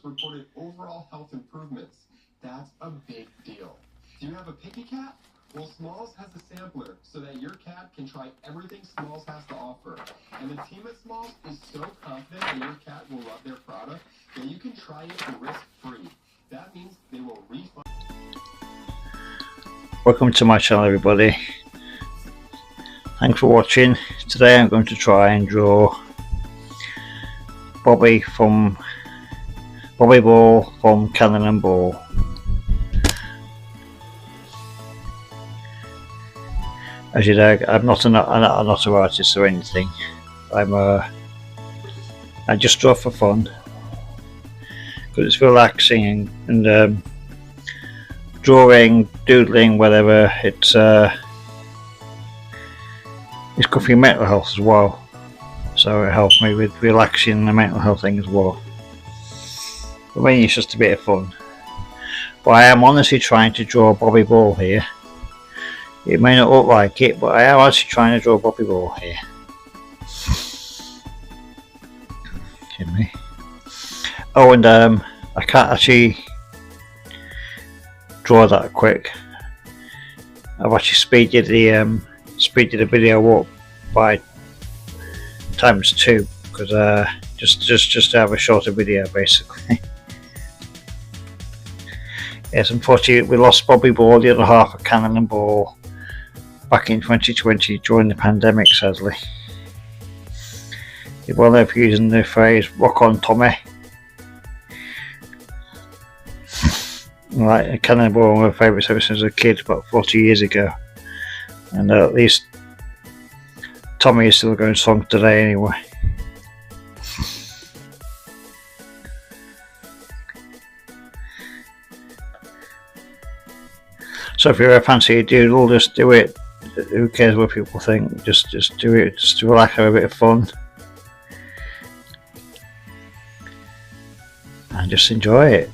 reported overall health improvements. That's a big deal. Do you have a picky cat? Well, Smalls has a sampler so that your cat can try everything Smalls has to offer. And the team at Smalls is so confident that your cat will love their product that you can try it risk-free. That means they will refund. Welcome to my channel, everybody. Thanks for watching. Today I'm going to try and draw Bobby Ball from Cannon and Ball. As you know, I'm not an artist or anything. I just draw for fun because it's relaxing, and drawing, doodling, whatever. It's good for your mental health as well. So it helps me with relaxing the mental health thing as well. But mainly it's just a bit of fun. But I am honestly trying to draw Bobby Ball here. It may not look like it, but I am actually trying to draw Bobby Ball here. Kidding me. Oh, and I can't actually draw that quick. I've actually speeded the video up by ×2 because just to have a shorter video, basically. Yes, unfortunately we lost Bobby Ball, the other half of Cannon and Ball, back in 2020 during the pandemic, sadly. You're well known for using the phrase "rock on, Tommy." Right, Cannon and Ball were my favourites ever since I was a kid, about 40 years ago, and at least Tommy is still going strong today anyway. So if you're a fancy doodle, just do it. Who cares what people think? Just do it. Just to relax, have a bit of fun, and just enjoy it.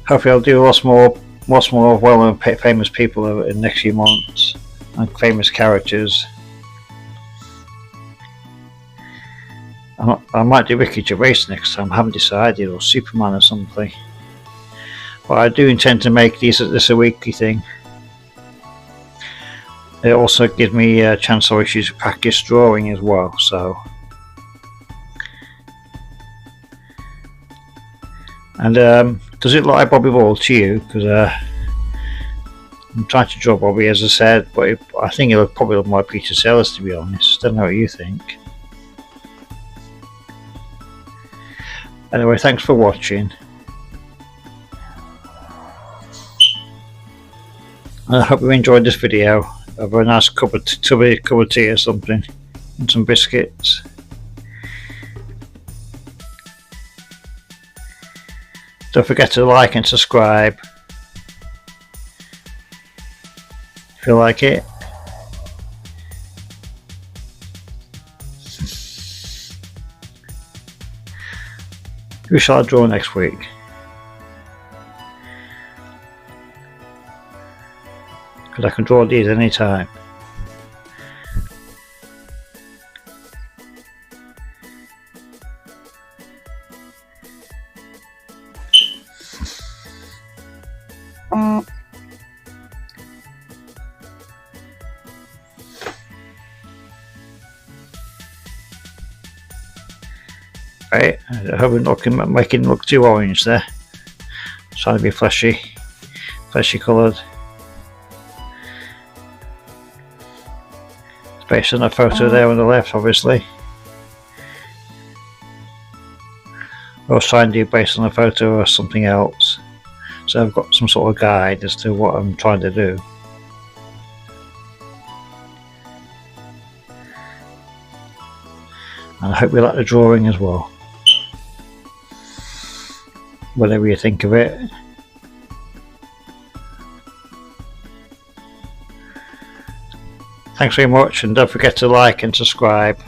Hopefully, I'll do lots more well-known, famous people in the next few months, and famous characters. I might do Ricky Jase next time. I haven't decided, or Superman or something. But I do intend to make this a weekly thing. It also gives me a chance to actually practice drawing as well. So, and does it look like Bobby Ball to you? Because I'm trying to draw Bobby, as I said, but I think it'll probably look more like Peter Sellers, to be honest. Don't know what you think. Anyway, thanks for watching. I hope you enjoyed this video. Have a nice cup of tea or something, and some biscuits. Don't forget to like and subscribe if you like it. Who shall I draw next week? Because I can draw these anytime. Right, I hope I'm not making it look too orange there. It's trying to be fleshy coloured. Based on a photo there on the left, obviously. I was trying to do based on a photo or something else, so I've got some sort of guide as to what I'm trying to do. And I hope you like the drawing as well, whatever you think of it. Thanks very much, and don't forget to like and subscribe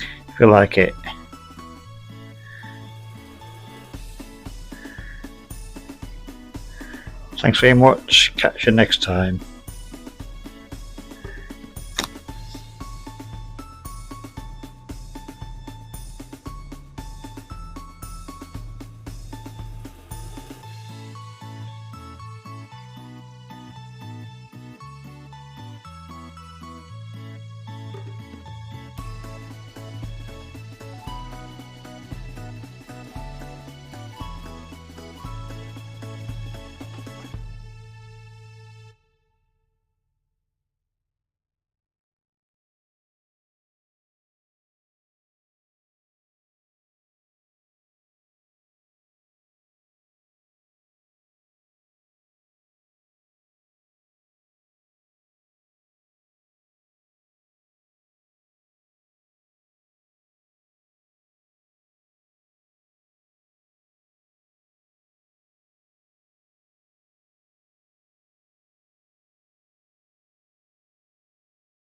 if you like it. Thanks very much. Catch you next time.